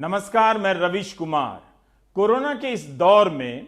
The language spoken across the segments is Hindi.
नमस्कार, मैं रविश कुमार। कोरोना के इस दौर में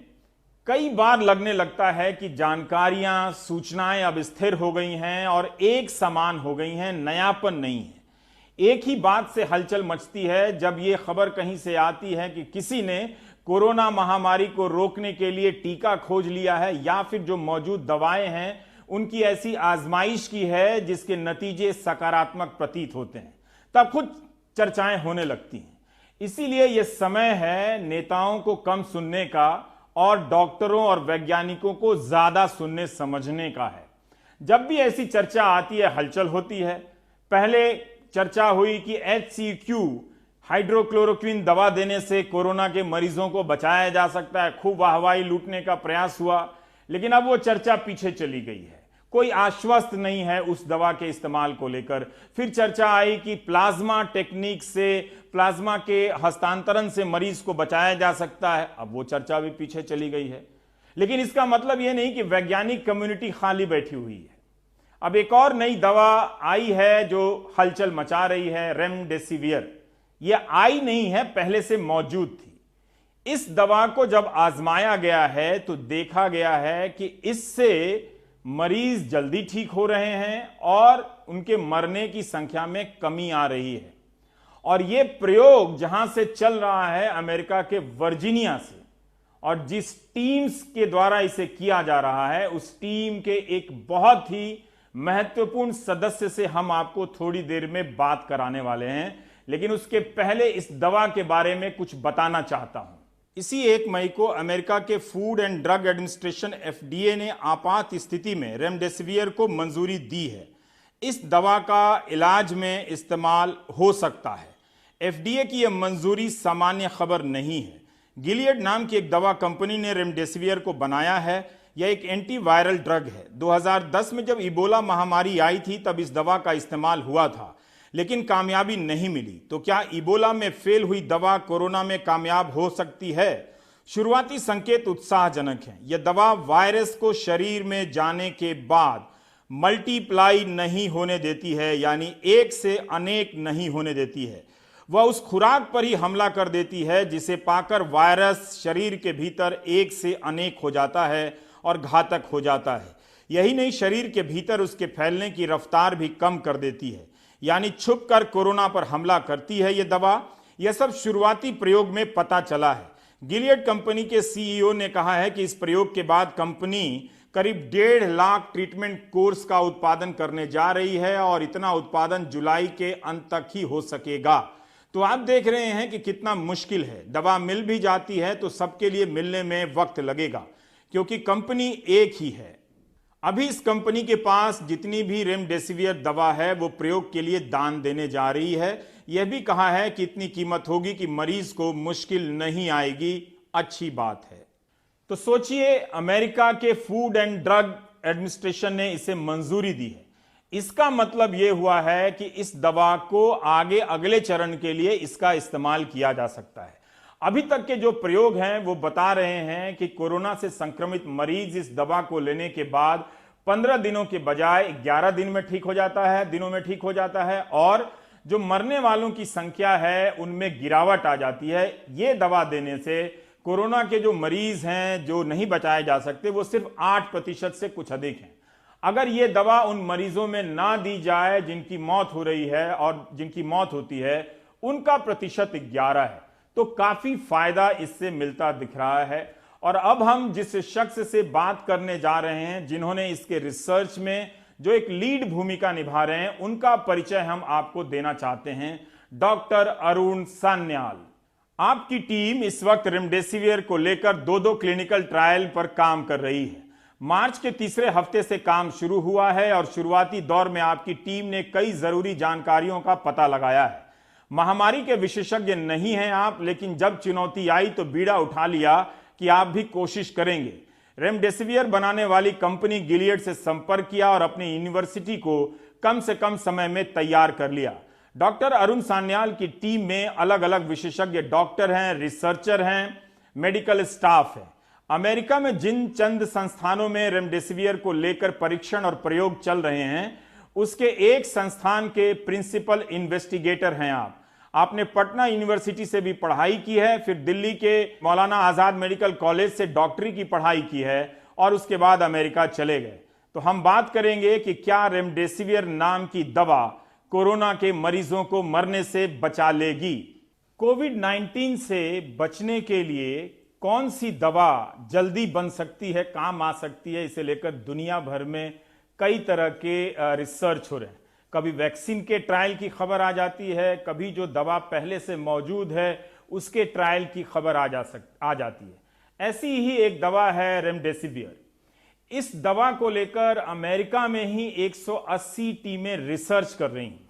कई बार लगने लगता है कि जानकारियां, सूचनाएं अब स्थिर हो गई हैं और एक समान हो गई हैं, नयापन नहीं है। एक ही बात से हलचल मचती है जब यह खबर कहीं से आती है कि किसी ने कोरोना महामारी को रोकने के लिए टीका खोज लिया है या फिर जो मौजूद दवाएं हैं उनकी ऐसी आजमाइश की है जिसके नतीजे सकारात्मक प्रतीत होते हैं, तब खुद चर्चाएं होने लगती हैं। इसीलिए यह समय है नेताओं को कम सुनने का और डॉक्टरों और वैज्ञानिकों को ज्यादा सुनने समझने का है। जब भी ऐसी चर्चा आती है, हलचल होती है। पहले चर्चा हुई कि HCQ हाइड्रोक्लोरोक्विन दवा देने से कोरोना के मरीजों को बचाया जा सकता है। खूब वाहवाही लूटने का प्रयास हुआ, लेकिन अब वो चर्चा पीछे चली गई है। कोई आश्वस्त नहीं है उस दवा के इस्तेमाल को लेकर। फिर चर्चा आई कि प्लाज्मा टेक्निक से, प्लाज्मा के हस्तांतरण से मरीज को बचाया जा सकता है। अब वो चर्चा भी पीछे चली गई है। लेकिन इसका मतलब यह नहीं कि वैज्ञानिक कम्युनिटी खाली बैठी हुई है। अब एक और नई दवा आई है जो हलचल मचा रही है, रेमडेसिवियर। यह आई नहीं है, पहले से मौजूद थी। इस दवा को जब आजमाया गया है तो देखा गया है कि इससे मरीज जल्दी ठीक हो रहे हैं और उनके मरने की संख्या में कमी आ रही है। और यह प्रयोग जहां से चल रहा है, अमेरिका के वर्जीनिया से, और जिस टीम्स के द्वारा इसे किया जा रहा है उस टीम के एक बहुत ही महत्वपूर्ण सदस्य से हम आपको थोड़ी देर में बात कराने वाले हैं। लेकिन उसके पहले इस दवा के बारे में कुछ बताना चाहता हूं। इसी 1 मई को अमेरिका के food and drug administration FDA ने आपात स्थिति में रेमडेसिवियर को मंजूरी दी है। इस दवा का इलाज में इस्तेमाल हो सकता है। FDA की यह मंजूरी सामान्य खबर नहीं है। गिलियड नाम की एक दवा कंपनी ने रेमडेसिवियर को बनाया है। यह एक एंटीवायरल ड्रग है। 2010 में जब इबोला महामारी आई थी तब इस दवा का इस्तेमाल हुआ था, लेकिन कामयाबी नहीं मिली। तो क्या इबोला में फेल हुई दवा कोरोना में कामयाब हो सकती है? शुरुआती संकेत उत्साहजनक हैं। यह दवा वायरस को शरीर में जाने के बाद मल्टीप्लाई नहीं होने देती है, यानी एक से अनेक नहीं होने देती है। वह उस खुराक पर ही हमला कर देती है जिसे पाकर वायरस शरीर के भीतर एक से अनेक हो जाता है और घातक हो जाता है। यही नहीं, शरीर के भीतर उसके फैलने की रफ्तार भी कम कर देती है, यानी छुपकर कोरोना पर हमला करती है यह दवा। यह सब शुरुआती प्रयोग में पता चला है। गिलियड कंपनी के CEO ने कहा है कि इस प्रयोग के बाद कंपनी करीब 1.5 लाख ट्रीटमेंट कोर्स का उत्पादन करने जा रही है और इतना उत्पादन जुलाई के अंत तक ही हो सकेगा। तो आप देख रहे हैं कि कितना मुश्किल है। दवा मिल भी जाती है तो सबके लिए मिलने में वक्त लगेगा, क्योंकि कंपनी एक ही है। अभी इस कंपनी के पास जितनी भी रेमडेसिवियर दवा है वो प्रयोग के लिए दान देने जा रही है। यह भी कहा है कि इतनी कीमत होगी कि मरीज को मुश्किल नहीं आएगी। अच्छी बात है। तो सोचिए, अमेरिका के फूड एंड ड्रग एडमिनिस्ट्रेशन ने इसे मंजूरी दी है। इसका मतलब यह हुआ है कि इस दवा को आगे अगले चरण के लिए इसका इस्तेमाल किया जा सकता है। अभी तक के जो प्रयोग हैं वो बता रहे हैं कि कोरोना से संक्रमित मरीज इस दवा को लेने के बाद 15 दिनों के बजाय 11 दिन में ठीक हो जाता है, दिनों में ठीक हो जाता है, और जो मरने वालों की संख्या है उनमें गिरावट आ जाती है। ये दवा देने से कोरोना के जो मरीज हैं जो नहीं बचाए जा सकते वो सिर्फ 8% से कुछ अधिक हैं। अगर ये दवा उन मरीजों में ना दी जाए जिनकी मौत हो रही है, और जिनकी मौत होती है उनका प्रतिशत 11 है, तो काफी फायदा इससे मिलता दिख रहा है। और अब हम जिस शख्स से बात करने जा रहे हैं, जिन्होंने इसके रिसर्च में जो एक लीड भूमिका निभा रहे हैं, उनका परिचय हम आपको देना चाहते हैं। डॉक्टर अरुण सान्याल। आपकी टीम इस वक्त रेमडेसिवियर को लेकर 2 क्लिनिकल ट्रायल पर काम कर रही है। मार्च के तीसरे हफ्ते से काम शुरू हुआ है और शुरुआती दौर में आपकी टीम ने कई जरूरी जानकारियों का पता लगाया है। महामारी के विशेषज्ञ नहीं हैं आप, लेकिन जब चुनौती आई तो बीड़ा उठा लिया कि आप भी कोशिश करेंगे। रेमडेसिवियर बनाने वाली कंपनी गिलियड से संपर्क किया और अपनी यूनिवर्सिटी को कम से कम समय में तैयार कर लिया। डॉक्टर अरुण सान्याल की टीम में अलग अलग विशेषज्ञ डॉक्टर हैं, रिसर्चर हैं, मेडिकल स्टाफ है। अमेरिका में जिन चंद संस्थानों में रेमडेसिवियर को लेकर परीक्षण और प्रयोग चल रहे हैं, उसके एक संस्थान के प्रिंसिपल इन्वेस्टिगेटर हैं आप। आपने पटना यूनिवर्सिटी से भी पढ़ाई की है, फिर दिल्ली के मौलाना आजाद मेडिकल कॉलेज से डॉक्टरी की पढ़ाई की है और उसके बाद अमेरिका चले गए। तो हम बात करेंगे कि क्या रेमडेसिविर नाम की दवा कोरोना के मरीजों को मरने से बचा लेगी। कोविड-19 से बचने के लिए कौन सी दवा जल्दी बन सकती है, काम आ सकती है, इसे लेकर दुनिया भर में कई तरह के रिसर्च हो रहे हैं। कभी वैक्सीन के ट्रायल की खबर आ जाती है, कभी जो दवा पहले से मौजूद है उसके ट्रायल की खबर आ जाती है। ऐसी ही एक दवा है रेमडेसिविर। इस दवा को लेकर अमेरिका में ही 180 टीमें रिसर्च कर रही हैं।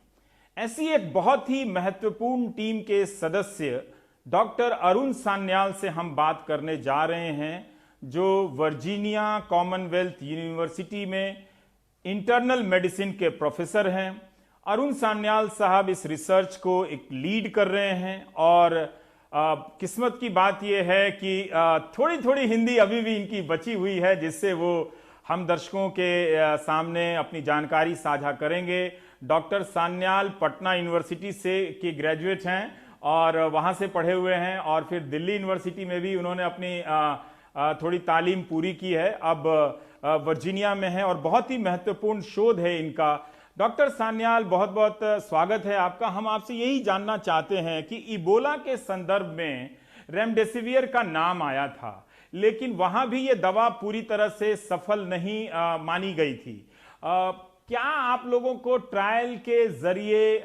ऐसी एक बहुत ही महत्वपूर्ण टीम के सदस्य डॉक्टर अरुण सान्याल से हम बात करने जा रहे हैं, जो वर्जीनिया कॉमनवेल्थ यूनिवर्सिटी में इंटरनल मेडिसिन के प्रोफेसर हैं। अरुण सान्याल साहब इस रिसर्च को एक लीड कर रहे हैं और किस्मत की बात यह है कि थोड़ी थोड़ी हिंदी अभी भी इनकी बची हुई है, जिससे वो हम दर्शकों के सामने अपनी जानकारी साझा करेंगे। डॉक्टर सान्याल पटना यूनिवर्सिटी से के ग्रेजुएट हैं और वहाँ से पढ़े हुए हैं और फिर दिल्ली यूनिवर्सिटी में भी उन्होंने अपनी थोड़ी तालीम पूरी की है। अब वर्जीनिया में है और बहुत ही महत्वपूर्ण शोध है इनका। डॉक्टर सान्याल, बहुत बहुत स्वागत है आपका। हम आपसे यही जानना चाहते हैं कि इबोला के संदर्भ में रेमडेसिविर का नाम आया था, लेकिन वहां भी ये दवा पूरी तरह से सफल नहीं मानी गई थी। क्या आप लोगों को ट्रायल के जरिए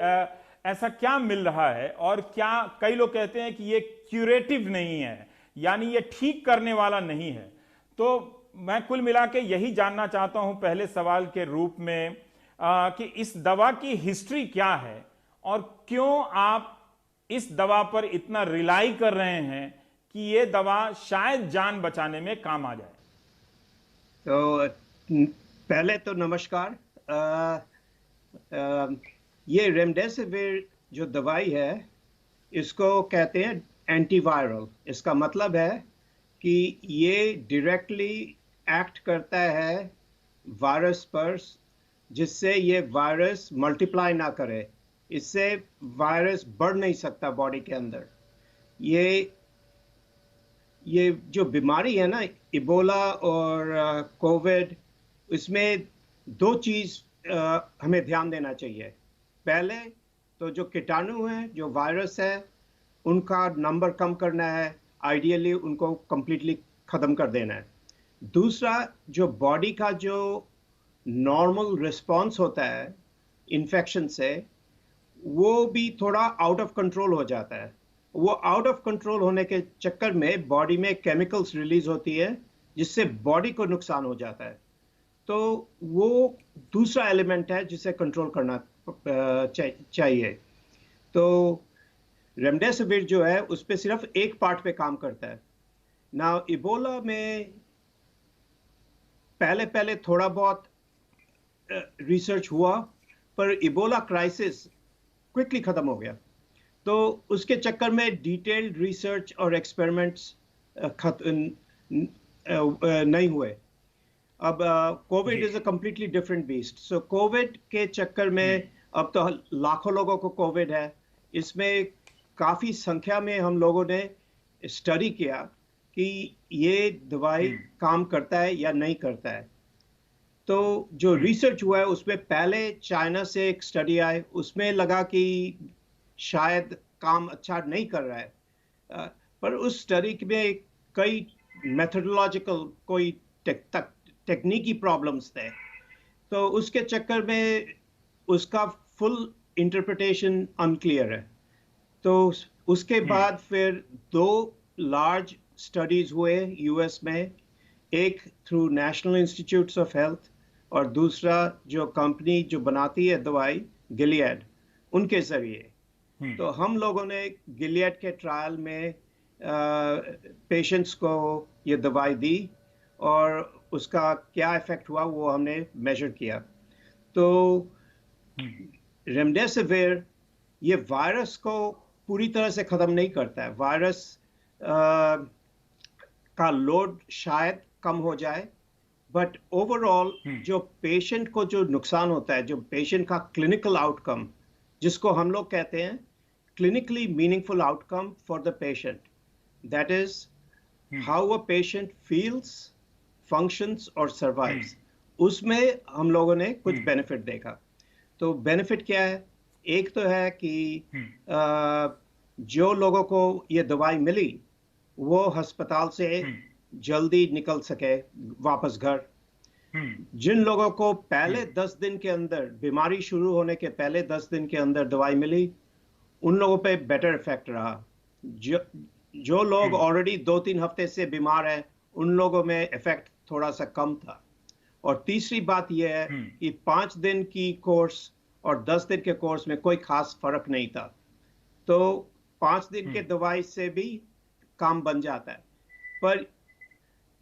ऐसा क्या मिल रहा है, और क्या कई लोग कहते हैं कि ये क्यूरेटिव नहीं है, यानी ये ठीक करने वाला नहीं है। तो मैं कुल मिला के यही जानना चाहता हूं पहले सवाल के रूप में कि इस दवा की हिस्ट्री क्या है और क्यों आप इस दवा पर इतना रिलाई कर रहे हैं कि ये दवा शायद जान बचाने में काम आ जाए। तो पहले तो नमस्कार। ये रेमडेसिविर जो दवाई है, इसको कहते हैं एंटीवायरल। इसका मतलब है कि ये डायरेक्टली एक्ट करता है वायरस पर, जिससे ये वायरस मल्टीप्लाई ना करे, इससे वायरस बढ़ नहीं सकता बॉडी के अंदर। ये जो बीमारी है ना, इबोला और कोविड, इसमें दो चीज़ हमें ध्यान देना चाहिए। पहले तो जो कीटाणु हैं, जो वायरस है, उनका नंबर कम करना है, आइडियली उनको कंप्लीटली ख़त्म कर देना है। दूसरा, जो बॉडी का जो नॉर्मल रिस्पॉन्स होता है इन्फेक्शन से, वो भी थोड़ा आउट ऑफ कंट्रोल हो जाता है। वो आउट ऑफ कंट्रोल होने के चक्कर में बॉडी में केमिकल्स रिलीज होती है, जिससे बॉडी को नुकसान हो जाता है। तो वो दूसरा एलिमेंट है जिसे कंट्रोल करना चाहिए। तो रेमडेसिविर जो है उस पर सिर्फ एक पार्ट पे काम करता है ना। इबोला में पहले थोड़ा बहुत रिसर्च हुआ, पर इबोला क्राइसिस क्विकली ख़त्म हो गया। तो उसके चक्कर में डिटेल्ड रिसर्च और एक्सपेरिमेंट्स नहीं हुए। अब Covid is a completely different beast. So Covid के चक्कर में अब तो लाखों लोगों को कोविड है। इसमें काफ़ी संख्या में हम लोगों ने स्टडी किया कि ये दवाई काम करता है या नहीं करता है। तो जो रिसर्च हुआ है उसमें पहले चाइना से एक स्टडी आए, उसमें लगा कि शायद काम अच्छा नहीं कर रहा है। पर उस स्टडी में कई मेथोडोलॉजिकल कोई टेक्निकी प्रॉब्लम्स थे, तो उसके चक्कर में उसका फुल इंटरप्रिटेशन अनक्लियर है। तो उसके बाद फिर दो लार्ज स्टडीज हुए यूएस में, एक through national institutes of health और दूसरा जो कंपनी जो बनाती है दवाई गिलियड, उनके जरिए। तो हम लोगों ने गिलियड के ट्रायल में पेशेंट्स को ये दवाई दी और उसका क्या इफेक्ट हुआ वो हमने मेजर किया। तो रेमडेसिविर ये वायरस को पूरी तरह से ख़त्म नहीं करता है। वायरस का लोड शायद कम हो जाए, बट ओवरऑल जो पेशेंट को जो नुकसान होता है, जो पेशेंट का क्लिनिकल आउटकम, जिसको हम लोग कहते हैं clinically meaningful outcome for the patient. That is how a patient feels, functions or survives. उसमें हम लोगों ने कुछ बेनिफिट देखा। तो बेनिफिट क्या है? एक तो है कि जो लोगों को ये दवाई मिली वो अस्पताल से जल्दी निकल सके वापस घर। जिन लोगों को पहले 10 दिन के अंदर, बीमारी शुरू होने के पहले 10 दिन के अंदर दवाई मिली, उन लोगों पे बेटर इफेक्ट रहा। जो लोग ऑलरेडी 2-3 हफ्ते से बीमार हैं, उन लोगों में इफेक्ट थोड़ा सा कम था। और तीसरी बात यह है कि 5 दिन की कोर्स और 10 दिन के कोर्स में कोई खास फर्क नहीं था। तो 5 दिन के दवाई से भी काम बन जाता है। पर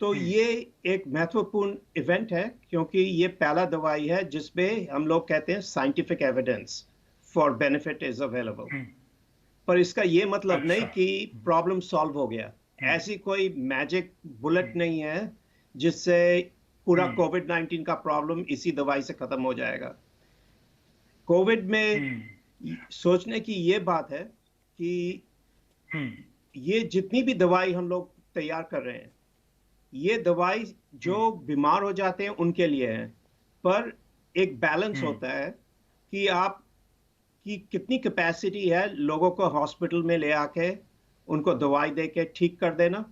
तो ये एक महत्वपूर्ण इवेंट है, क्योंकि ये पहला दवाई है जिसमें हम लोग कहते हैं scientific evidence for benefit is available. पर इसका ये मतलब नहीं कि प्रॉब्लम सॉल्व हो गया। ऐसी कोई मैजिक बुलेट नहीं है जिससे पूरा कोविड-19 का प्रॉब्लम इसी दवाई से खत्म हो जाएगा। कोविड में सोचने की ये बात है कि ये जितनी भी दवाई हम लोग तैयार कर रहे हैं, ये दवाई जो बीमार हो जाते हैं उनके लिए है, पर एक बैलेंस होता है कि आप की कितनी कैपेसिटी है लोगों को हॉस्पिटल में ले आके उनको दवाई दे के ठीक कर देना,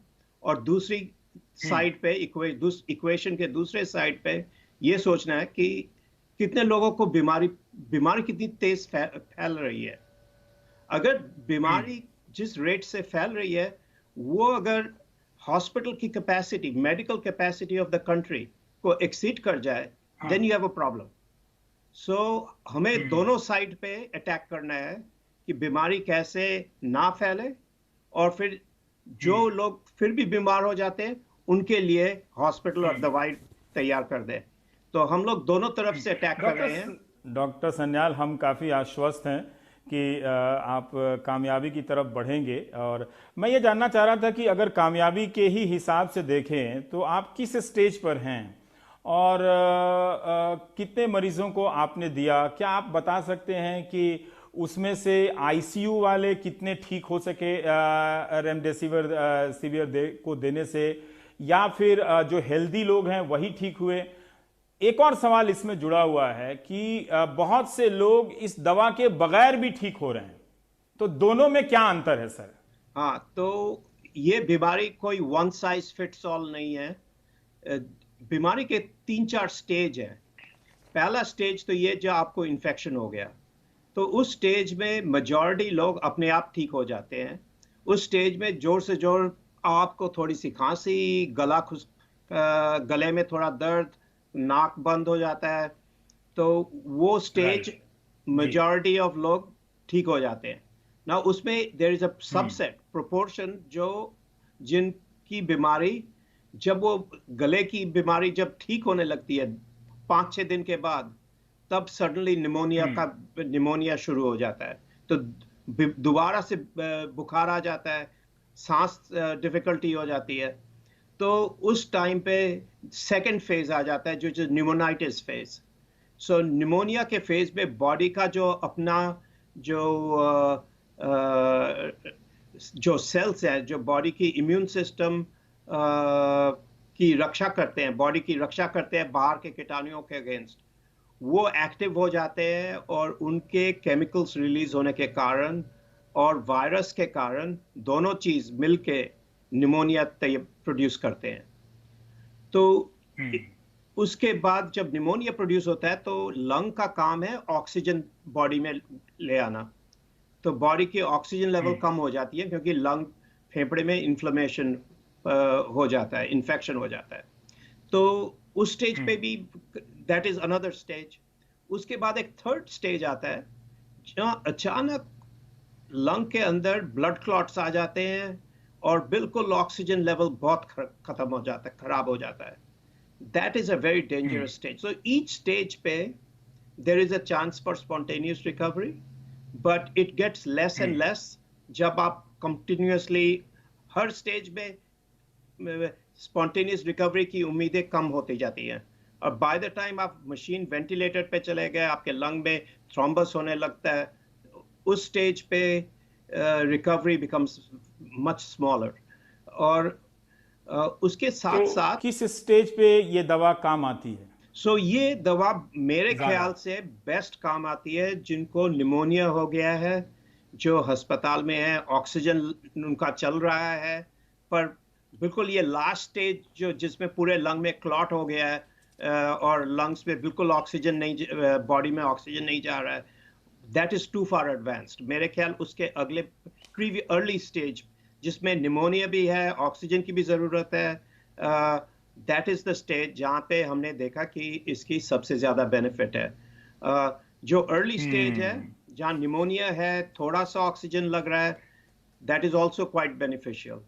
और दूसरी साइड पे इक्वेशन के दूसरे साइड पे ये सोचना है कि कितने लोगों को बीमारी कितनी तेज फैल रही है। अगर बीमारी जिस रेट से फैल रही है वो अगर हॉस्पिटल की capacity, medical capacity of the country को एक्सीड कर जाए, then you have a problem. So हमें दोनों साइड पे अटैक करना है कि बीमारी कैसे ना फैले, और फिर जो लोग फिर भी बीमार हो जाते हैं उनके लिए हॉस्पिटल और दवाई तैयार कर दे। तो हम लोग दोनों तरफ से अटैक कर रहे हैं। डॉक्टर सन्याल, हम काफ़ी आश्वस्त हैं कि आप कामयाबी की तरफ बढ़ेंगे, और मैं ये जानना चाह रहा था कि अगर कामयाबी के ही हिसाब से देखें तो आप किस स्टेज पर हैं और कितने मरीजों को आपने दिया? क्या आप बता सकते हैं कि उसमें से आईसीयू वाले कितने ठीक हो सके रेमडेसिविर को देने से, या फिर जो हेल्दी लोग हैं वही ठीक हुए? एक और सवाल इसमें जुड़ा हुआ है कि बहुत से लोग इस दवा के बगैर भी ठीक हो रहे हैं, तो दोनों में क्या अंतर है सर? हाँ, तो ये बीमारी कोई वन साइज फिट्स ऑल नहीं है। बीमारी के 3-4 स्टेज हैं। पहला स्टेज तो ये जो आपको इन्फेक्शन हो गया, तो उस स्टेज में मेजॉरिटी लोग अपने आप ठीक हो जाते हैं। उस स्टेज में जोर से जोर आपको थोड़ी सी खांसी, गले में थोड़ा दर्द, नाक बंद हो जाता है, तो वो स्टेज मेजॉरिटी ऑफ लोग ठीक हो जाते हैं ना। उसमें there is a subset proportion जो जिनकी बीमारी, जब वो गले की बीमारी जब ठीक होने लगती है 5-6 दिन के बाद, तब सडनली निमोनिया शुरू हो जाता है, तो दोबारा से बुखार आ जाता है, सांस डिफिकल्टी हो जाती है। तो उस टाइम पे सेकंड फेज आ जाता है जो निमोनाइटिस फेज। सो निमोनिया के फेज में बॉडी का जो अपना जो सेल्स है, जो बॉडी की इम्यून सिस्टम की रक्षा करते हैं, बॉडी की रक्षा करते हैं बाहर के कीटाणुओं के अगेंस्ट, वो एक्टिव हो जाते हैं, और उनके केमिकल्स रिलीज होने के कारण और वायरस के कारण दोनों चीज मिलके निमोनिया प्रोड्यूस करते हैं। तो उसके बाद जब निमोनिया प्रोड्यूस होता है तो लंग का काम है ऑक्सीजन बॉडी में ले आना। तो बॉडी की ऑक्सीजन लेवल कम हो जाती है क्योंकि लंग, फेफड़े में इन्फ्लेमेशन हो जाता है, इन्फेक्शन हो जाता है। तो उस स्टेज पे भी दैट इज अनदर स्टेज। उसके बाद एक थर्ड स्टेज आता है जहाँ अचानक लंग के अंदर ब्लड क्लॉट्स आ जाते हैं और बिल्कुल ऑक्सीजन लेवल बहुत खत्म हो जाता है, खराब हो जाता है। That is a very dangerous stage. So each stage पे there is a chance for spontaneous recovery, but it gets less and less जब आप कंटिन्यूअसली हर स्टेज में स्पॉन्टेनियस रिकवरी की उम्मीदें कम होती जाती हैं, और बाय द टाइम आप मशीन वेंटिलेटर पे चले गए, आपके लंग में थ्रोम्बस होने लगता है, उस स्टेज पे रिकवरी बिकम्स मच स्मॉलर। और उसके साथ तो साथ किस स्टेज पे ये दवा काम आती है ये दवा मेरे ज्यादा? ख्याल से बेस्ट काम आती है जिनको निमोनिया हो गया है, जो अस्पताल में है, ऑक्सीजन उनका चल रहा है, पर बिल्कुल ये लास्ट स्टेज जो जिसमें पूरे लंग में क्लॉट हो गया है, और लंग्स में बिल्कुल ऑक्सीजन नहीं, बॉडी में ऑक्सीजन नहीं जा रहा है, that is too far advanced. मेरे ख्याल उसके अगले अर्ली स्टेज जिसमें निमोनिया भी है, ऑक्सीजन की भी जरूरत है, दैट इज द स्टेज जहाँ पे हमने देखा कि इसकी सबसे ज्यादा बेनिफिट है। जो अर्ली स्टेज है जहाँ निमोनिया है, थोड़ा सा ऑक्सीजन लग रहा है, that is also quite beneficial.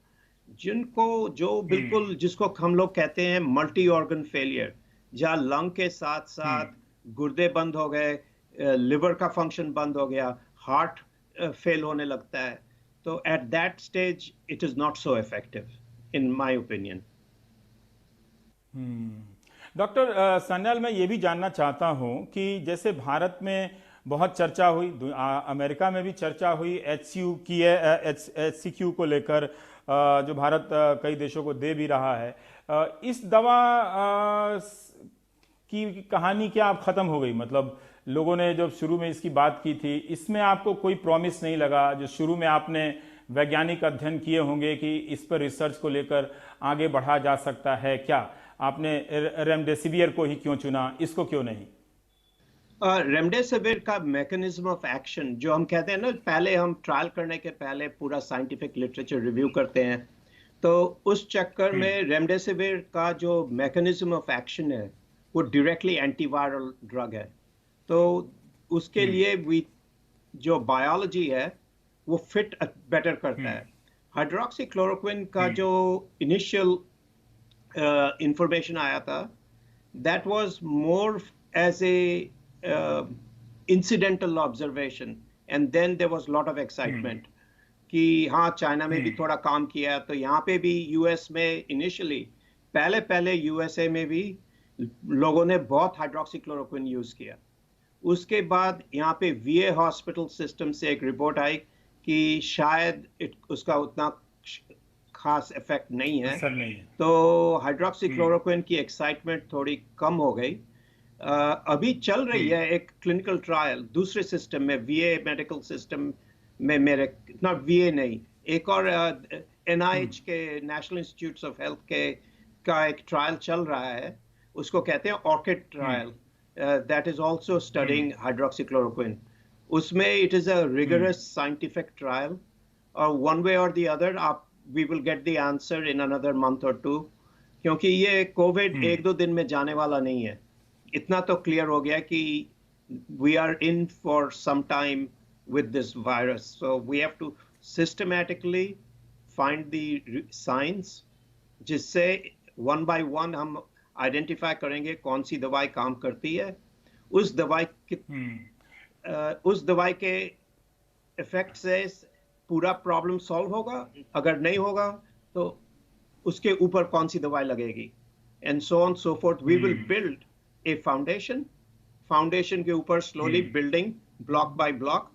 जिनको जो बिल्कुल जिसको हम लोग कहते हैं मल्टी ऑर्गन फेलियर, जहाँ लंग के साथ साथ गुर्दे बंद हो गए, लिवर का फंक्शन बंद हो गया, हार्ट फेल होने लगता है, तो at that stage it is not so effective in my opinion. Doctor Sanyal, मैं ये भी जानना चाहता हूं कि जैसे भारत में बहुत चर्चा हुई, अमेरिका में भी चर्चा हुई HCQ को लेकर, जो भारत कई देशों को दे भी रहा है। इस दवा की कहानी क्या अब खत्म हो गई? मतलब लोगों ने जब शुरू में इसकी बात की थी, इसमें आपको कोई प्रॉमिस नहीं लगा? जो शुरू में आपने वैज्ञानिक अध्ययन किए होंगे कि इस पर रिसर्च को लेकर आगे बढ़ा जा सकता है, क्या आपने रेमडेसिवियर को ही क्यों चुना, इसको क्यों नहीं? रेमडेसिविर का मैकेनिज्म ऑफ एक्शन जो हम कहते हैं ना, पहले हम ट्रायल करने के पहले पूरा साइंटिफिक लिटरेचर रिव्यू करते हैं, तो उस चक्कर में रेमडेसिविर का जो मैकेनिज्म ऑफ एक्शन है वो डायरेक्टली एंटीवायरल ड्रग है, तो उसके लिए भी जो बायोलॉजी है वो फिट बेटर करता है। हाइड्रोक्सीक्लोरोक्विन का जो इनिशियल इंफॉर्मेशन आया था, that was more as a incidental observation, and then there was lot of excitement कि हाँ चाइना में भी थोड़ा काम किया, तो यहाँ पे भी यूएस में इनिशियली पहले यूएसए में भी लोगों ने बहुत हाइड्रोक्सीक्लोरोक्विन यूज किया। उसके बाद यहाँ पे वीए हॉस्पिटल सिस्टम से एक रिपोर्ट आई कि शायद उसका उतना खास इफेक्ट नहीं है, तो हाइड्रोक्सीक्लोरोक्विन की एक्साइटमेंट थोड़ी कम हो गई। अभी चल रही है एक क्लिनिकल ट्रायल दूसरे सिस्टम में, वीए मेडिकल सिस्टम में, मेरे नॉट वीए नहीं, एक और एनआईएच के नेशनल इंस्टीट्यूट्स ऑफ हेल्थ के का एक ट्रायल चल रहा है, उसको कहते हैं orchid trial, that is also studying hydroxychloroquine. उसमें it is a rigorous scientific trial, और one way or the other आप we will get the answer in another month or 2, क्योंकि ये कोविड 1-2 दिन में जाने वाला नहीं है। इतना तो क्लियर हो गया कि we are in for some time with this virus, so we have to systematically find the signs जिससे one by one हम आइडेंटिफाई करेंगे कौन सी दवाई काम करती है, उस दवाई के इफेक्ट से पूरा प्रॉब्लम सॉल्व होगा, अगर नहीं होगा तो उसके ऊपर कौन सी दवाई लगेगी, and so on so forth. We will build a foundation के ऊपर slowly building block by block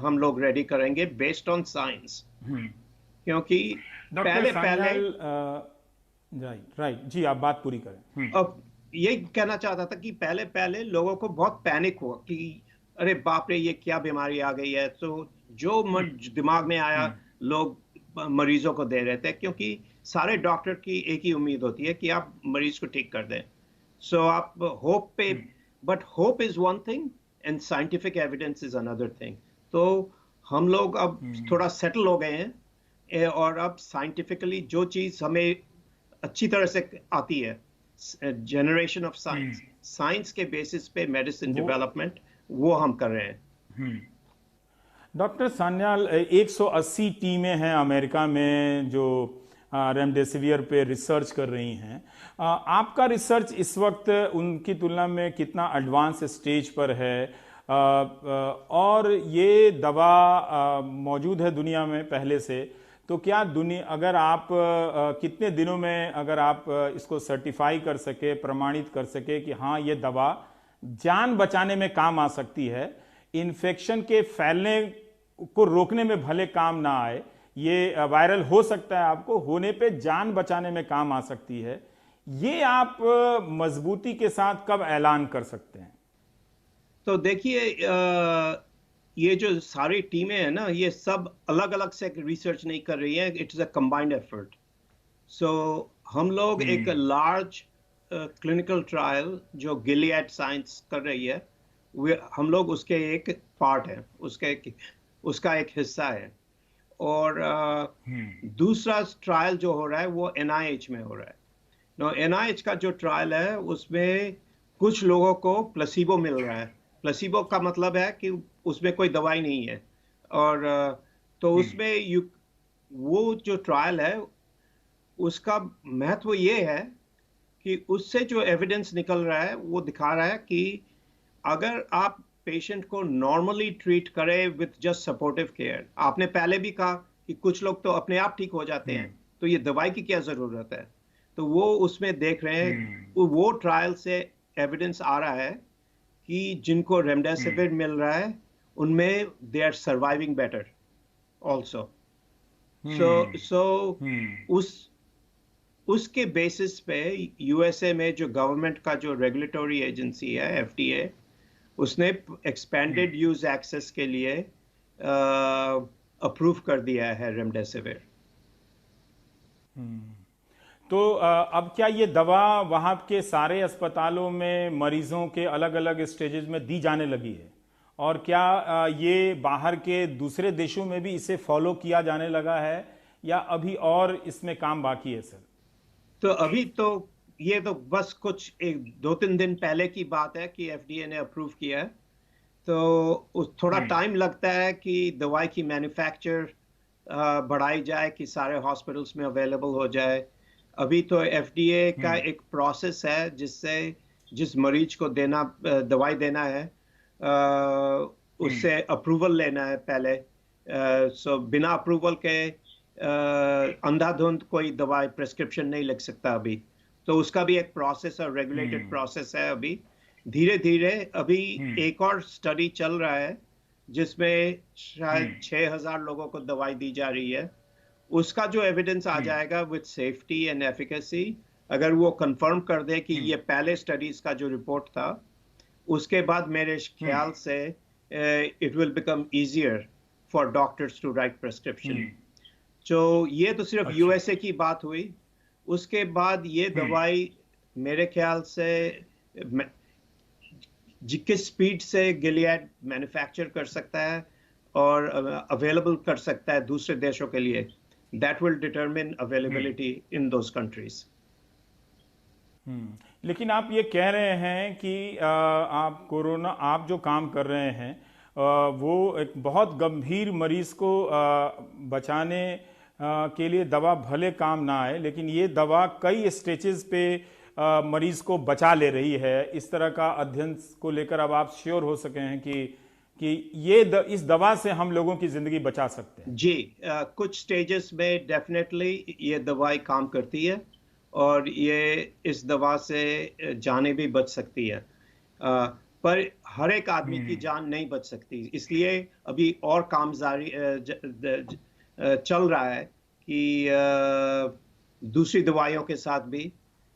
हम लोग रेडी करेंगे बेस्ड ऑन साइंस, क्योंकि पहले राइट जी, आप बात पूरी करें। अब ये कहना चाहता था कि पहले लोगों को बहुत पैनिक हुआ कि अरे बाप रे ये क्या बीमारी आ गई है, तो जो दिमाग में आया लोग मरीजों को दे रहे थे, क्योंकि सारे डॉक्टर की एक ही उम्मीद होती है कि आप मरीज को ठीक कर दें। So आप होप पे, but hope is one thing and scientific evidence is another thing. तो हम लोग अब थोड़ा सेटल हो गए हैं, और अब साइंटिफिकली जो चीज हमें अच्छी तरह से आती है, जनरेशन ऑफ साइंस के बेसिस पे मेडिसिन डेवलपमेंट, वो हम कर रहे हैं। डॉक्टर सान्याल, 180 टीमें हैं अमेरिका में जो रेमडेसिवियर पे रिसर्च कर रही हैं। आपका रिसर्च इस वक्त उनकी तुलना में कितना एडवांस स्टेज पर है, और ये दवा मौजूद है दुनिया में पहले से, तो क्या अगर आप कितने दिनों में अगर आप इसको सर्टिफाई कर सके, प्रमाणित कर सके कि हाँ ये दवा जान बचाने में काम आ सकती है, इन्फेक्शन के फैलने को रोकने में भले काम ना आए, ये वायरल हो सकता है, आपको होने पे जान बचाने में काम आ सकती है, ये आप मजबूती के साथ कब ऐलान कर सकते हैं? तो देखिए, ये जो सारी टीमें हैं ना, ये सब अलग अलग से रिसर्च नहीं कर रही है, it is a combined effort. So हम लोग एक लार्ज क्लिनिकल ट्रायल जो गिलियड साइंस कर रही है, हम लोग उसके एक पार्ट है, उसका एक हिस्सा है। और दूसरा ट्रायल जो हो रहा है वो एनआईएच में हो रहा है। नो, एनआईएच का जो ट्रायल है उसमें कुछ लोगों को प्लेसिबो मिल रहा है। प्लेसिबो का मतलब है कि उसमें कोई दवाई नहीं है। और तो उसमें वो जो ट्रायल है उसका महत्व ये है कि उससे जो एविडेंस निकल रहा है वो दिखा रहा है कि अगर आप पेशेंट को नॉर्मली ट्रीट करें विथ जस्ट सपोर्टिव केयर, आपने पहले भी कहा कि कुछ लोग तो अपने आप ठीक हो जाते हैं, तो ये दवाई की क्या जरूरत है। तो वो उसमें देख रहे हैं, वो ट्रायल से एविडेंस आ रहा है कि जिनको रेमडेसिविर मिल रहा है उनमें they are surviving better also. So उसके बेसिस पे यूएसए में जो गवर्नमेंट का जो रेगुलेटरी एजेंसी है एफडीए, उसने एक्सपेंडेड यूज एक्सेस के लिए अप्रूव कर दिया है रेमडेसिविर। तो अब क्या ये दवा वहाँ के सारे अस्पतालों में मरीजों के अलग अलग स्टेजेस में दी जाने लगी है? और क्या ये बाहर के दूसरे देशों में भी इसे फॉलो किया जाने लगा है, या अभी और इसमें काम बाकी है सर? तो अभी तो ये तो बस कुछ 2-3 दिन पहले की बात है कि एफडीए ने अप्रूव किया है। तो थोड़ा टाइम लगता है कि दवाई की मैन्युफैक्चर बढ़ाई जाए कि सारे हॉस्पिटल्स में अवेलेबल हो जाए। अभी तो एफडीए का एक प्रोसेस है जिससे जिस मरीज को दवाई देना है उससे अप्रूवल लेना है पहले। सो बिना अप्रूवल के अंधाधुंध कोई दवाई प्रेस्क्रिप्शन नहीं लिख सकता अभी। तो उसका भी एक प्रोसेस और रेगुलेटेड प्रोसेस है। अभी धीरे धीरे अभी एक और स्टडी चल रहा है जिसमें शायद 6,000 लोगों को दवाई दी जा रही है। उसका जो एविडेंस आ जाएगा विद सेफ्टी एंड एफिकेसी, अगर वो कंफर्म कर दे कि ये पहले स्टडीज का जो रिपोर्ट था, उसके बाद मेरे ख्याल से it will become easier for doctors to write prescription. तो ये तो सिर्फ यूएसए की बात हुई। उसके बाद ये दवाई मेरे ख्याल से किस स्पीड से गिलियड मैन्युफैक्चर कर सकता है और अवेलेबल कर सकता है दूसरे देशों के लिए, that will determine availability in those countries. लेकिन आप ये कह रहे हैं कि आप जो काम कर रहे हैं वो एक बहुत गंभीर मरीज को बचाने के लिए दवा भले काम ना आए, लेकिन ये दवा कई स्टेजेस पे मरीज को बचा ले रही है। इस तरह का अध्ययन को लेकर अब आप श्योर हो सके हैं कि इस दवा से हम लोगों की जिंदगी बचा सकते हैं? जी, कुछ स्टेजेस में डेफिनेटली ये दवाई काम करती है और ये इस दवा से जाने भी बच सकती है। पर हर एक आदमी की जान नहीं बच सकती, इसलिए अभी और काम जारी चल रहा है कि दूसरी दवाइयों के साथ भी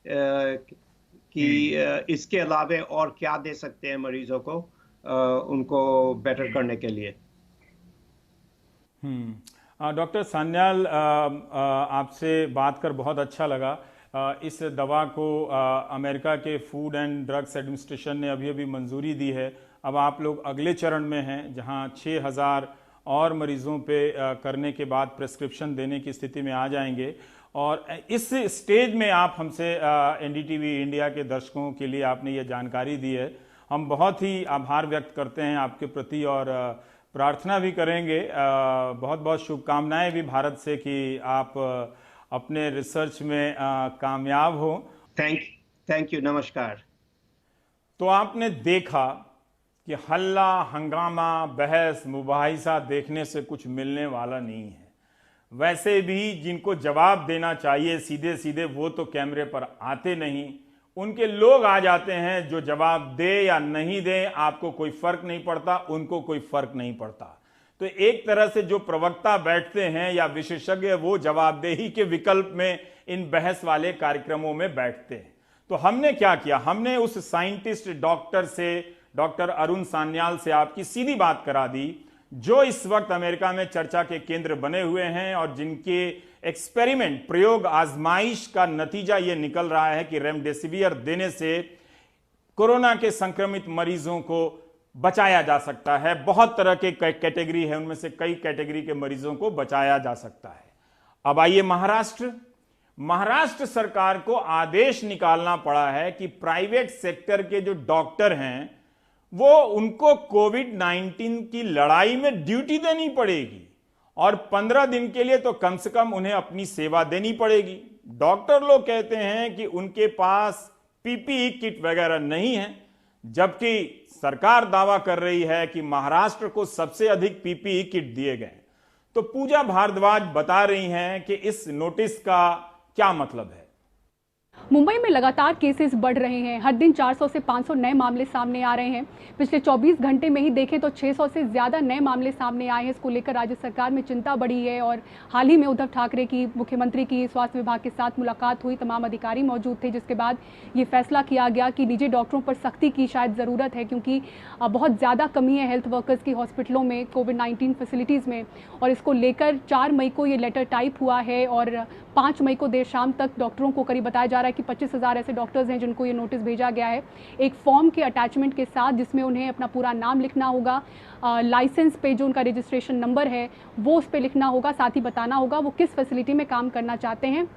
कि इसके अलावे और क्या दे सकते हैं मरीजों को उनको बेटर करने के लिए। डॉक्टर सान्याल, आपसे बात कर बहुत अच्छा लगा। इस दवा को अमेरिका के फूड एंड ड्रग्स एडमिनिस्ट्रेशन ने अभी अभी मंजूरी दी है। अब आप लोग अगले चरण में हैं जहां 6,000 और मरीजों पे करने के बाद प्रेस्क्रिप्शन देने की स्थिति में आ जाएंगे। और इस स्टेज में आप हमसे एनडीटीवी इंडिया के दर्शकों के लिए आपने ये जानकारी दी है। हम बहुत ही आभार व्यक्त करते हैं आपके प्रति और प्रार्थना भी करेंगे, बहुत बहुत शुभकामनाएं भी भारत से कि आप अपने रिसर्च में कामयाब हो। थैंक यू, नमस्कार। तो आपने देखा कि हल्ला हंगामा बहस मुबाहिसा देखने से कुछ मिलने वाला नहीं है। वैसे भी जिनको जवाब देना चाहिए सीधे सीधे वो तो कैमरे पर आते नहीं, उनके लोग आ जाते हैं जो जवाब दे या नहीं दे आपको कोई फर्क नहीं पड़ता, उनको कोई फर्क नहीं पड़ता। तो एक तरह से जो प्रवक्ता बैठते हैं या विशेषज्ञ वो जवाबदेही के विकल्प में इन बहस वाले कार्यक्रमों में बैठते हैं। तो हमने क्या किया, हमने उस साइंटिस्ट डॉक्टर से, डॉक्टर अरुण सान्याल से आपकी सीधी बात करा दी, जो इस वक्त अमेरिका में चर्चा के केंद्र बने हुए हैं और जिनके एक्सपेरिमेंट, प्रयोग, आजमाइश का नतीजा यह निकल रहा है कि रेमडेसिविर देने से कोरोना के संक्रमित मरीजों को बचाया जा सकता है। बहुत तरह के कैटेगरी है, उनमें से कई कैटेगरी के मरीजों को बचाया जा सकता है। अब आइए महाराष्ट्र सरकार को आदेश निकालना पड़ा है कि प्राइवेट सेक्टर के जो डॉक्टर हैं वो उनको कोविड-19 की लड़ाई में ड्यूटी देनी पड़ेगी और 15 दिन के लिए तो कम से कम उन्हें अपनी सेवा देनी पड़ेगी। डॉक्टर लोग कहते हैं कि उनके पास पीपीई किट वगैरह नहीं है, जबकि सरकार दावा कर रही है कि महाराष्ट्र को सबसे अधिक पीपीई किट दिए गए। तो पूजा भारद्वाज बता रही हैं कि इस नोटिस का क्या मतलब है। मुंबई में लगातार केसेस बढ़ रहे हैं। हर दिन 400 से 500 नए मामले सामने आ रहे हैं। पिछले 24 घंटे में ही देखें तो 600 से ज़्यादा नए मामले सामने आए हैं। इसको लेकर राज्य सरकार में चिंता बढ़ी है और हाल ही में उद्धव ठाकरे की, मुख्यमंत्री की स्वास्थ्य विभाग के साथ मुलाकात हुई, तमाम अधिकारी मौजूद थे, जिसके बाद ये फैसला किया गया कि निजी डॉक्टरों पर सख्ती की शायद ज़रूरत है, क्योंकि बहुत ज़्यादा कमी है हेल्थ वर्कर्स की हॉस्पिटलों में, कोविड-19 फैसिलिटीज़ में। और इसको लेकर 4 मई को ये लेटर टाइप हुआ है और 5 मई को देर शाम तक डॉक्टरों को करीब बताया जा रहा है कि 25,000 ऐसे डॉक्टर्स हैं जिनको ये नोटिस भेजा गया है, एक फॉर्म के अटैचमेंट के साथ, जिसमें उन्हें अपना पूरा नाम लिखना होगा, लाइसेंस पे जो उनका रजिस्ट्रेशन नंबर है वो उस पे लिखना होगा, साथ ही बताना होगा वो किस फैसिलिटी में काम करना चाहते हैं।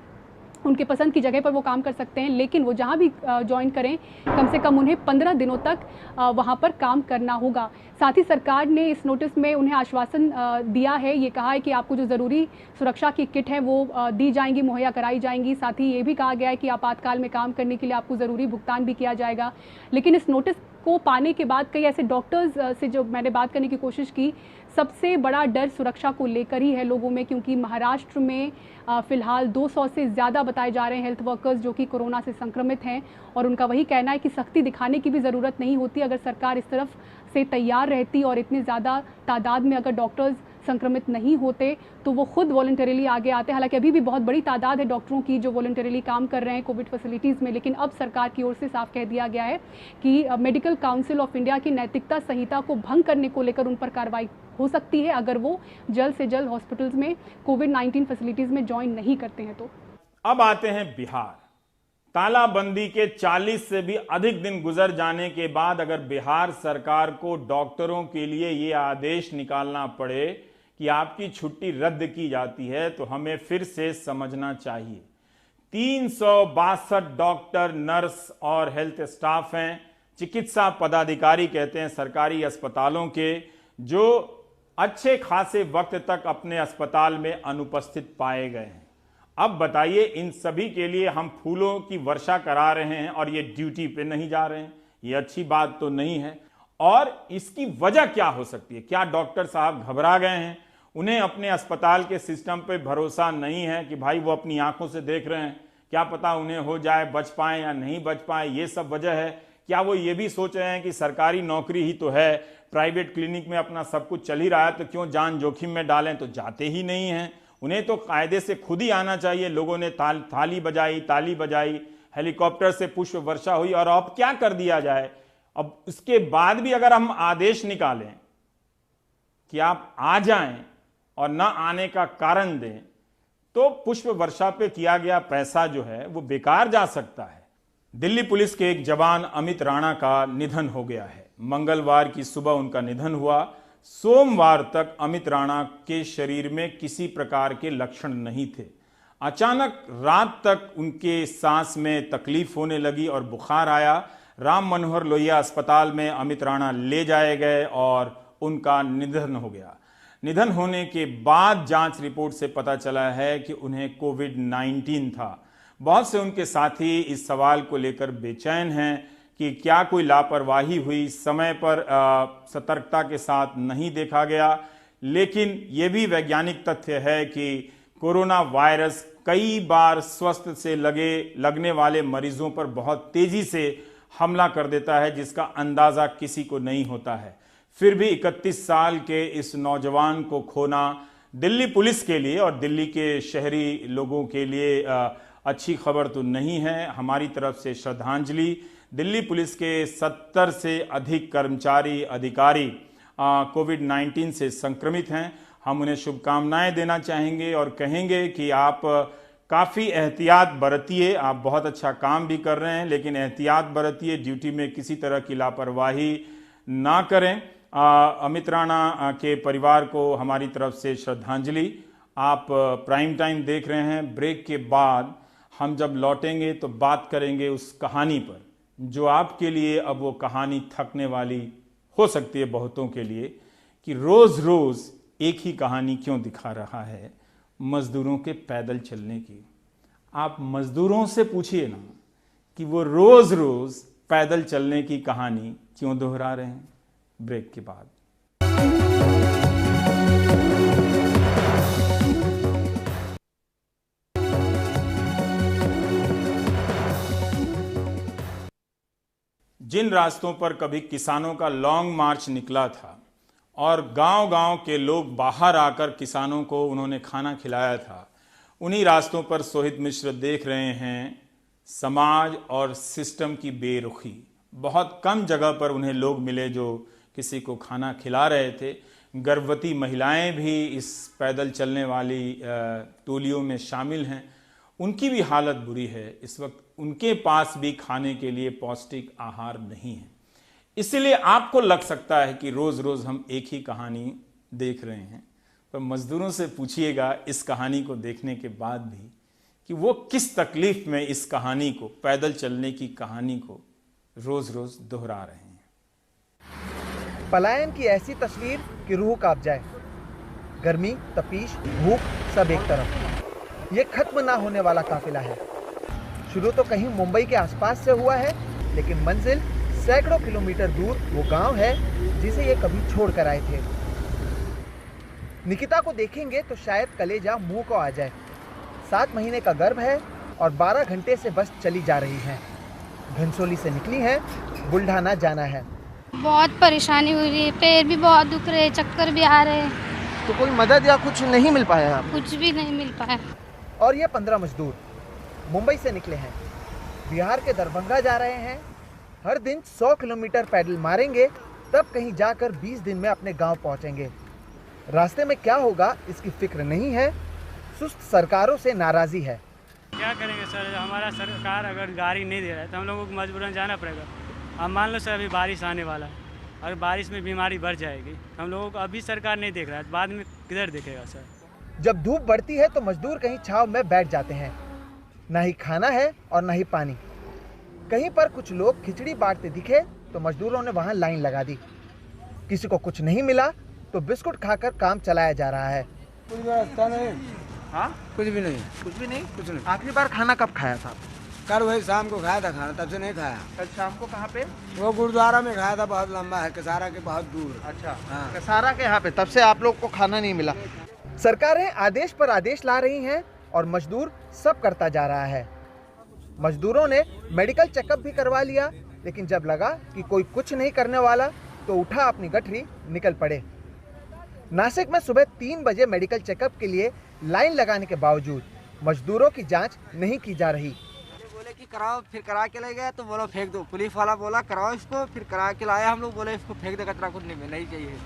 उनके पसंद की जगह पर वो काम कर सकते हैं, लेकिन वो जहाँ भी ज्वाइन करें कम से कम उन्हें 15 दिनों तक वहाँ पर काम करना होगा। साथ ही सरकार ने इस नोटिस में उन्हें आश्वासन दिया है, ये कहा है कि आपको जो ज़रूरी सुरक्षा की किट है वो दी जाएंगी, मुहैया कराई जाएंगी। साथ ही ये भी कहा गया है कि आपातकाल में काम करने के लिए आपको ज़रूरी भुगतान भी किया जाएगा। लेकिन इस नोटिस को पाने के बाद कई ऐसे डॉक्टर्स से जो मैंने बात करने की कोशिश की, सबसे बड़ा डर सुरक्षा को लेकर ही है लोगों में, क्योंकि महाराष्ट्र में फिलहाल 200 से ज़्यादा बताए जा रहे हैं हेल्थ वर्कर्स जो कि कोरोना से संक्रमित हैं। और उनका वही कहना है कि सख्ती दिखाने की भी ज़रूरत नहीं होती, अगर सरकार इस तरफ से तैयार रहती और इतनी ज़्यादा तादाद में अगर डॉक्टर्स संक्रमित नहीं होते तो वो खुद वॉलंटरीली आगे आते। हालांकि अभी भी बहुत बड़ी तादाद है डॉक्टरों की जो वॉलंटरीली काम कर रहे हैं कोविड फैसिलिटीज़ में, लेकिन अब सरकार की ओर से साफ कह दिया गया है कि मेडिकल काउंसिल ऑफ इंडिया की नैतिकता संहिता को भंग करने को लेकर उन पर कार्रवाई हो सकती है अगर वो जल्द से जल्द हॉस्पिटल्स में कोविड-19 फैसिलिटीज़ में ज्वाइन नहीं करते हैं। तो अब आते हैं बिहार। तालाबंदी के 40 से भी अधिक दिन गुजर जाने के बाद अगर बिहार सरकार को डॉक्टरों के लिए ये आदेश निकालना पड़े कि आपकी छुट्टी रद्द की जाती है, तो हमें फिर से समझना चाहिए 362 डॉक्टर, नर्स और हेल्थ स्टाफ हैं, चिकित्सा पदाधिकारी कहते हैं सरकारी अस्पतालों के, जो अच्छे खासे वक्त तक अपने अस्पताल में अनुपस्थित पाए गए हैं। अब बताइए, इन सभी के लिए हम फूलों की वर्षा करा रहे हैं और ये ड्यूटी पे नहीं जा रहे हैं, ये अच्छी बात तो नहीं है। और इसकी वजह क्या हो सकती है? क्या डॉक्टर साहब घबरा गए हैं? उन्हें अपने अस्पताल के सिस्टम पे भरोसा नहीं है कि भाई वो अपनी आंखों से देख रहे हैं, क्या पता उन्हें हो जाए, बच पाए या नहीं बच पाए, ये सब वजह है? क्या वो ये भी सोच रहे हैं कि सरकारी नौकरी ही तो है, प्राइवेट क्लिनिक में अपना सब कुछ चल ही रहा है, तो क्यों जान जोखिम में डालें? तो जाते ही नहीं हैं। उन्हें तो कायदे से खुद ही आना चाहिए। लोगों ने ताली बजाई, हेलीकॉप्टर से पुष्प वर्षा हुई, और अब क्या कर दिया जाए? अब इसके बाद भी अगर हम आदेश निकालें कि आप आ जाएं और न आने का कारण दें, तो पुष्प वर्षा पे किया गया पैसा जो है वो बेकार जा सकता है। दिल्ली पुलिस के एक जवान अमित राणा का निधन हो गया है। मंगलवार की सुबह उनका निधन हुआ। सोमवार तक अमित राणा के शरीर में किसी प्रकार के लक्षण नहीं थे। अचानक रात तक उनके सांस में तकलीफ होने लगी और बुखार आया। राम मनोहर लोहिया अस्पताल में अमित राणा ले जाए गए और उनका निधन हो गया। निधन होने के बाद जांच रिपोर्ट से पता चला है कि उन्हें कोविड-19 था। बहुत से उनके साथी इस सवाल को लेकर बेचैन हैं कि क्या कोई लापरवाही हुई, समय पर सतर्कता के साथ नहीं देखा गया। लेकिन यह भी वैज्ञानिक तथ्य है कि कोरोना वायरस कई बार स्वस्थ से लगने वाले मरीजों पर बहुत तेजी से हमला कर देता है, जिसका अंदाजा किसी को नहीं होता है। फिर भी 31 साल के इस नौजवान को खोना दिल्ली पुलिस के लिए और दिल्ली के शहरी लोगों के लिए अच्छी खबर तो नहीं है। हमारी तरफ से श्रद्धांजलि। दिल्ली पुलिस के 70 से अधिक कर्मचारी अधिकारी कोविड-19 से संक्रमित हैं। हम उन्हें शुभकामनाएं देना चाहेंगे और कहेंगे कि आप काफ़ी एहतियात बरतिए। आप बहुत अच्छा काम भी कर रहे हैं, लेकिन एहतियात बरतिए, ड्यूटी में किसी तरह की लापरवाही ना करें। अमित राणा के परिवार को हमारी तरफ से श्रद्धांजलि। आप प्राइम टाइम देख रहे हैं। ब्रेक के बाद हम जब लौटेंगे तो बात करेंगे उस कहानी पर जो आपके लिए अब वो कहानी थकने वाली हो सकती है बहुतों के लिए, कि रोज रोज एक ही कहानी क्यों दिखा रहा है मजदूरों के पैदल चलने की। आप मजदूरों से पूछिए ना कि वो रोज रोज पैदल चलने की कहानी क्यों दोहरा रहे हैं। ब्रेक के बाद जिन रास्तों पर कभी किसानों का लॉन्ग मार्च निकला था और गांव-गांव के लोग बाहर आकर किसानों को उन्होंने खाना खिलाया था, उन्हीं रास्तों पर सोहित मिश्र देख रहे हैं समाज और सिस्टम की बेरुखी। बहुत कम जगह पर उन्हें लोग मिले जो किसी को खाना खिला रहे थे। गर्भवती महिलाएं भी इस पैदल चलने वाली टोलियों में शामिल हैं। उनकी भी हालत बुरी है। इस वक्त उनके पास भी खाने के लिए पौष्टिक आहार नहीं है। इसलिए आपको लग सकता है कि रोज रोज हम एक ही कहानी देख रहे हैं, पर मजदूरों से पूछिएगा इस कहानी को देखने के बाद भी कि वो किस तकलीफ में इस कहानी को, पैदल चलने की कहानी को रोज रोज दोहरा रहे हैं। पलायन की ऐसी तस्वीर कि रूह कांप जाए। गर्मी, तपीश, भूख सब एक तरफ। ये खत्म ना होने वाला काफिला है। शुरू तो कहीं मुंबई के आसपास से हुआ है, लेकिन मंजिल सैकड़ों किलोमीटर दूर वो गांव है जिसे ये कभी छोड़ कर आए थे। निकिता को देखेंगे तो शायद कलेजा मुंह को आ जाए। 7 महीने का गर्भ है और 12 घंटे से बस चली जा रही है। घनसोली से निकली है, बुल्ढाना जाना है। बहुत परेशानी हो रही है, पैर भी बहुत दुख रहे, चक्कर भी आ रहे हैं। तो कोई मदद या कुछ नहीं मिल पाया आपको? कुछ भी नहीं मिल पाया। और ये 15 मजदूर मुंबई से निकले हैं, बिहार के दरभंगा जा रहे हैं। हर दिन 100 किलोमीटर पैदल मारेंगे, तब कहीं जाकर 20 दिन में अपने गांव पहुंचेंगे। रास्ते में क्या होगा इसकी फिक्र नहीं है। सुस्त सरकारों से नाराजी है। क्या करेंगे सर, हमारा सरकार अगर गाड़ी नहीं दे रहा है तो हम लोगों को मजबूरन जाना पड़ेगा। अब मान लो सर अभी बारिश आने वाला है, अगर बारिश में बीमारी बढ़ जाएगी, हम लोगों को अभी सरकार नहीं देख रहा है, बाद में किधर देखेगा सर। जब धूप बढ़ती है तो मजदूर कहीं छांव में बैठ जाते हैं। ना ही खाना है और ना ही पानी। कहीं पर कुछ लोग खिचड़ी बांटते दिखे तो मजदूरों ने वहां लाइन लगा दी। किसी को कुछ नहीं मिला तो बिस्कुट खाकर काम चलाया जा रहा है। कुछ व्यवस्था नहीं। हाँ, कुछ भी नहीं। कुछ भी नहीं। कुछ नहीं। आखिरी बार खाना कब खाया था? कल वही शाम को खाया था खाना, तब से नहीं खाया। कल शाम को कहाँ पे? वो गुरुद्वारा में खाया था, बहुत लंबा है, कसारा के बहुत दूर। अच्छा, हाँ। कसारा के यहाँ पे। तब से आप लोग को खाना नहीं मिला। सरकारें आदेश पर आदेश ला रही हैं और मजदूर सब करता जा रहा है। मजदूरों ने मेडिकल चेकअप भी करवा लिया, लेकिन जब लगा कि कोई कुछ नहीं करने वाला तो उठा अपनी गठरी, निकल पड़े। नासिक में सुबह 3 बजे मेडिकल चेकअप के लिए लाइन लगाने के बावजूद मजदूरों की जांच नहीं की जा रही। बोले कि कराओ, फिर करा के ले गए तो बोलो फेंक दो। पुलिस वाला बोला कराओ इसको, फिर करा के लाया। हम लोग बोले इसको फेंक दे, कचरा कुछ नहीं चाहिए।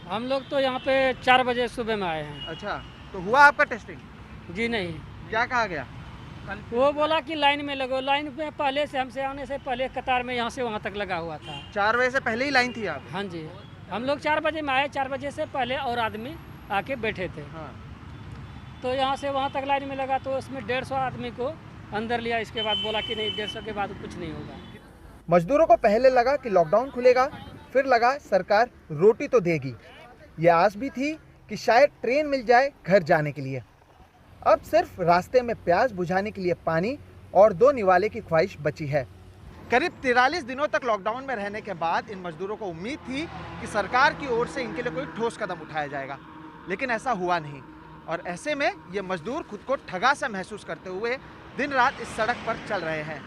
हम लोग तो यहाँ पे 4 बजे सुबह में आए हैं। अच्छा, तो हुआ आपका टेस्टिंग? जी नहीं। क्या कहा गया? वो बोला कि लाइन में लगो। लाइन में पहले से, हमसे आने से पहले कतार में यहाँ से वहाँ तक लगा हुआ था। 4 बजे से पहले ही लाइन थी आप? हाँ जी, हम लोग 4 बजे में आए। 4 बजे से पहले और आदमी आके बैठे थे। हाँ। तो यहाँ से वहाँ तक लाइन में लगा तो उसमें 150 आदमी को अंदर लिया। इसके बाद बोला कि नहीं, 150 के बाद कुछ नहीं होगा। मजदूरों को पहले लगा कि लॉकडाउन खुलेगा, फिर लगा सरकार रोटी तो देगी। ये आस भी थी कि शायद ट्रेन मिल जाए घर जाने के लिए। अब सिर्फ रास्ते में प्यास बुझाने के लिए पानी और 2 निवाले की ख्वाहिश बची है। करीब 43 दिनों तक लॉकडाउन में रहने के बाद इन मजदूरों को उम्मीद थी कि सरकार की ओर से इनके लिए कोई ठोस कदम उठाया जाएगा, लेकिन ऐसा हुआ नहीं। और ऐसे में ये मजदूर खुद को ठगा सा महसूस करते हुए दिन रात इस सड़क पर चल रहे हैं।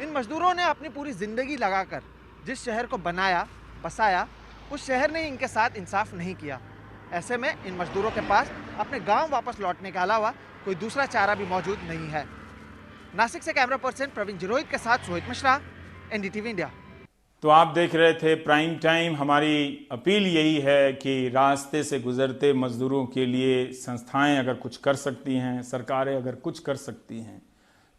इन मजदूरों ने अपनी पूरी जिंदगी लगाकर जिस शहर को बनाया, बसाया, उस शहर ने इनके साथ इंसाफ नहीं किया। ऐसे में इन मजदूरों के पास अपने गांव वापस लौटने के अलावा कोई दूसरा चारा भी मौजूद नहीं है। नासिक से कैमरा पर्सन प्रवीण जिरोहित के साथ सोहित मिश्रा, एनडीटीवी इंडिया। तो आप देख रहे थे प्राइम टाइम। हमारी अपील यही है कि रास्ते से गुजरते मजदूरों के लिए संस्थाएं अगर कुछ कर सकती हैं, सरकारें अगर कुछ कर सकती हैं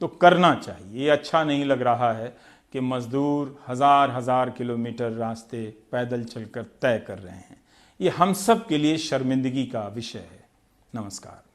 तो करना चाहिए। ये अच्छा नहीं लग रहा है कि मजदूर हजार हजार किलोमीटर रास्ते पैदल चलकर तय कर रहे हैं। ये हम सब के लिए शर्मिंदगी का विषय है। नमस्कार।